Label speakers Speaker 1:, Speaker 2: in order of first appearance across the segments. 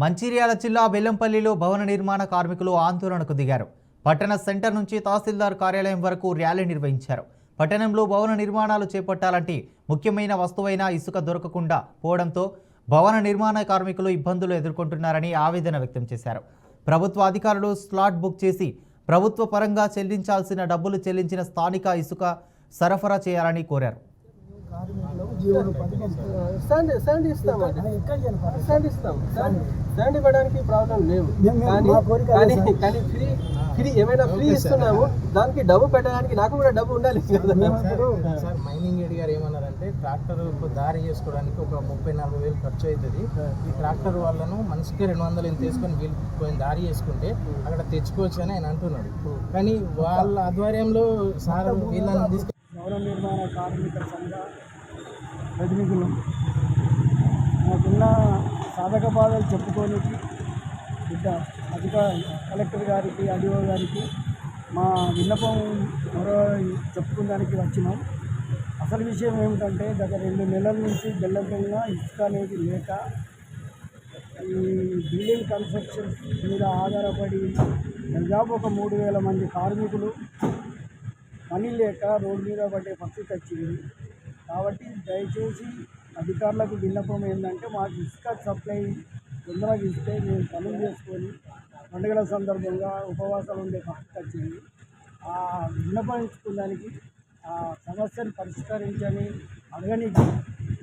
Speaker 1: మంచిర్యాల జిల్లా బెల్లంపల్లిలో భవన నిర్మాణ కార్మికులు ఆందోళనకు దిగారు. పట్టణ సెంటర్ నుంచి తహసీల్దార్ కార్యాలయం వరకు ర్యాలీ నిర్వహించారు. పట్టణంలో భవన నిర్మాణాలు చేపట్టాలంటే ముఖ్యమైన వస్తువైన ఇసుక దొరకకుండా పోవడంతో భవన నిర్మాణ కార్మికులు ఇబ్బందులు ఎదుర్కొంటున్నారని ఆవేదన వ్యక్తం చేశారు. ప్రభుత్వ అధికారులు స్లాట్ బుక్ చేసి ప్రభుత్వ పరంగా చెల్లించాల్సిన డబ్బులు చెల్లించిన స్థానిక ఇసుక సరఫరా చేయాలని కోరారు.
Speaker 2: శాండ్ ఇవ్వడానికి ప్రాబ్లం లేవు, కానీ ఫ్రీ ఏమైనా ఫ్రీ ఇస్తున్నాము, దానికి డబ్బు పెట్టడానికి నాకు కూడా డబ్బు ఉండాలి కదా
Speaker 3: సార్. మైనింగ్ ఏడి గారు ఏమన్నారంటే ట్రాక్టర్ దారి చేసుకోవడానికి ఒక 30-40 వేలు ఖర్చు అవుతుంది. ఈ ట్రాక్టర్ వాళ్ళను మనిషికి 200 ఎంత తీసుకొని వీళ్ళు దారి చేసుకుంటే అక్కడ తెచ్చుకోవచ్చు అని ఆయన అంటున్నాడు. కానీ వాళ్ళ ఆధ్వర్యంలో సార్ వీళ్ళని
Speaker 2: భవన నిర్మాణ కార్మిక సంఘ ప్రతినిధులు మాకున్న సాధక బాధలు చెప్పుకోనికి బిడ్డ కలెక్టర్ గారికి, ఆర్డీఓ గారికి మా విన్నపం చెప్పుకోవడానికి వచ్చినాం. అసలు విషయం ఏమిటంటే గత 2 నెలల నుంచి బెల్లంపల్లిలో ఇసుక అనేది లేక ఈ బిల్డింగ్ కన్స్ట్రక్షన్స్ మీద ఆధారపడి దాదాపు ఒక 3,000 మంది కార్మికులు పని లేక రోడ్డు మీద పడే పరిస్థితి వచ్చింది. కాబట్టి దయచేసి అధికారులకు విన్నపం ఏంటంటే మాకు ఇసుక సప్లై తొందరగా ఇస్తే మేము పనులు చేసుకొని పండుగల సందర్భంగా ఉపవాసాలు ఉండే పరిస్థితి వచ్చింది. ఆ విన్నపించుకోవడానికి ఆ సమస్యను పరిష్కరించని అడగనికి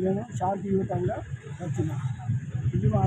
Speaker 2: మేము శాంతియుతంగా వచ్చినాం. ఇది మా